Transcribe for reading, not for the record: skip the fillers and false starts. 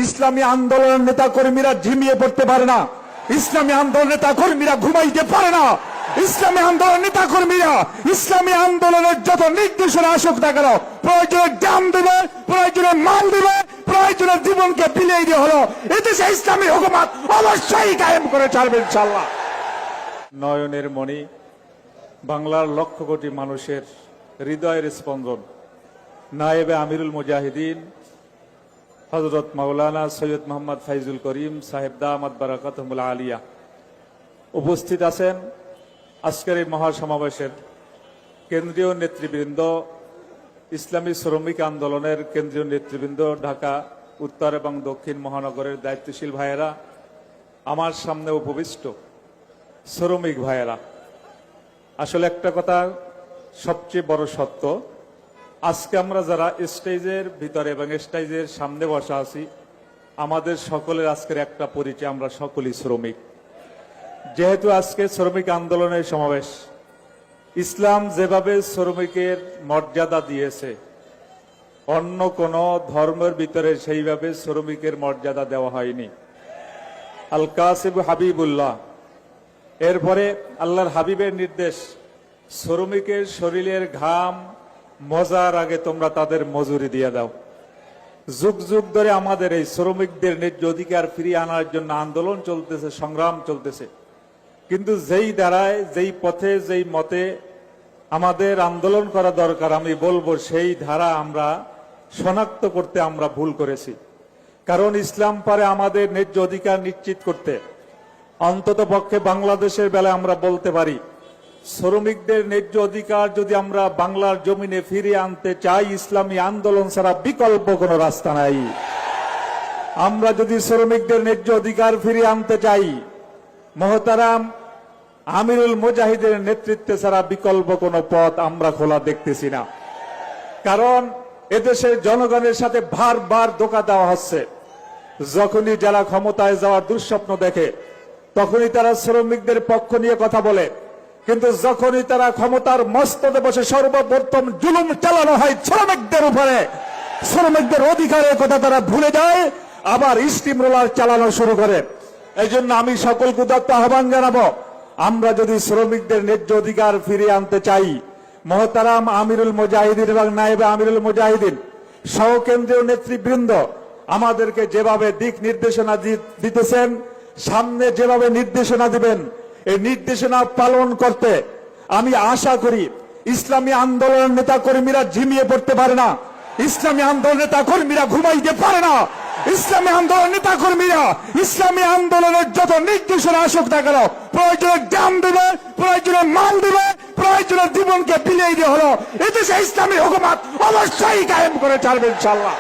ইসলামী আন্দোলনের নেতা কর্মীরা ঝিমিয়ে পড়তে পারে না, ইসলামী আন্দোলন নেতা কর্মীরা ঘুমাইতে পারে না, ইসলামী আন্দোলন নেতা কর্মীরা ইসলামী আন্দোলনের যত নির্দেশনা আসুক না কেন প্রয়োজনে জান দেবে, প্রয়োজনে মাল দেবে, প্রয়োজনে জীবনকে বিলিয়ে দিয়ে হলো এদেশে ইসলামী হুকুমত অবশ্যই কায়েম করে ছাড়বে ইনশাআল্লাহ। নয়নের মণি, বাংলার লক্ষ কোটি মানুষের হৃদয়ের স্পন্দন, নায়েবে আমিরুল মুজাহিদিন হযরত মাওলানা সৈয়দ মোহাম্মদ ফাইজুল করিম সাহেব দামাত বারাকাতুহুল আলিয়া উপস্থিত আছেন আজকের এই মহাসমাবেশের কেন্দ্রীয় নেতৃবৃন্দ, ইসলামী শ্রমিক আন্দোলনের কেন্দ্রীয় নেতৃবৃন্দ, ঢাকা উত্তর এবং দক্ষিণ মহানগরের দায়িত্বশীল ভাইয়েরা, আমার সামনে উপবিষ্ট শ্রমিক ভাইয়েরা। আসলে একটা কথা সবচেয়ে বড় সত্য, আজকে আমরা যারা স্টেজের ভিতরে এবং স্টেজের সামনে বসা আছি, আমাদের সকলের আজকের একটা পরিচয়, আমরা সকলেই শ্রমিক। যেহেতু আজকে শ্রমিক আন্দোলনের সমাবেশ, ইসলাম যেভাবে শ্রমিকের মর্যাদা দিয়েছে অন্য কোন ধর্মের ভিতরে সেইভাবে শ্রমিকের মর্যাদা দেওয়া হয়নি। আল কাসিব হাবিবুল্লাহ, এরপরে আল্লাহর হাবিবের নির্দেশ, শ্রমিকের শরীরের ঘাম মজার আগে তোমরা তাদের মজুরি দিয়ে দাও। যুগ যুগ ধরে আমাদের এই শ্রমিকদের ন্যায্য অধিকার ফিরিয়ে আনার জন্য আন্দোলন চলতেছে, সংগ্রাম চলতেছে, কিন্তু যেই ধারায়, যেই পথে, যেই মতে আমাদের আন্দোলন করা দরকার, আমি বলবো সেই ধারা আমরা শনাক্ত করতে আমরা ভুল করেছি। কারণ ইসলাম পারে আমাদের ন্যায্য অধিকার নিশ্চিত করতে। অন্তত পক্ষে বাংলাদেশের বেলায় আমরা বলতে পারি, শ্রমিকদের ন্যায্য অধিকার যদি আমরা বাংলার জমিনে ফিরিয়ে আনতে চাই, ইসলামী আন্দোলন ছাড়া বিকল্প কোনো রাস্তা নাই। আমরা যদি শ্রমিকদের ন্যায্য অধিকার ফিরিয়ে আনতে চাই, মহতারাম আমিরুল মুজাহিদের নেতৃত্বে ছাড়া বিকল্প কোনো পথ আমরা খোলা দেখতেছি না। কারণ এদেশের জনগণের সাথে বারবার ধোঁকা দেওয়া হচ্ছে। যখনই যারা ক্ষমতায় যাওয়ার দুঃস্বপ্ন দেখে তখনই তারা শ্রমিকদের পক্ষ নিয়ে কথা বলে, কিন্তু যখনই তারা ক্ষমতার মস্তদে বসে সর্বপ্রথম জুলুম চালানো হয় শ্রমিকদের উপরে, শ্রমিকদের অধিকারের কথা তারা ভুলে যায়, আবার স্টিম রোলার চালানো শুরু করে। এই জন্য আমি সকলকে উদাত্ত আহ্বান জানাবো, আমরা যদি শ্রমিকদের ন্যায্য অধিকার ফিরিয়ে আনতে চাই, মহতারাম আমিরুল মুজাহিদিন এবং নায়েবে আমিরুল মুজাহিদিন সহ কেন্দ্রীয় নেতৃবৃন্দ আমাদেরকে যেভাবে দিক নির্দেশনা দিতেছেন, সামনে যেভাবে নির্দেশনা দিবেন, এই নির্দেশনা পালন করতে আমি আশা করি ইসলামী আন্দোলনের নেতা কর্মীরা ঝিমিয়ে পড়তে পারে না, ইসলামী আন্দোলন নেতা কর্মীরা ঘুমাইতে পারে না, ইসলামী আন্দোলন নেতা কর্মীরা ইসলামী আন্দোলনের যত নির্দেশনা আসুক না কেন প্রয়োজনে জান দেবে, প্রয়োজনে মাল দেবে, প্রয়োজনে জীবনকে বিলিয়ে দিয়ে হলো এদেশে ইসলামী হুকুমত অবশ্যই কায়েম করে ছাড়বে ইনশাআল্লাহ।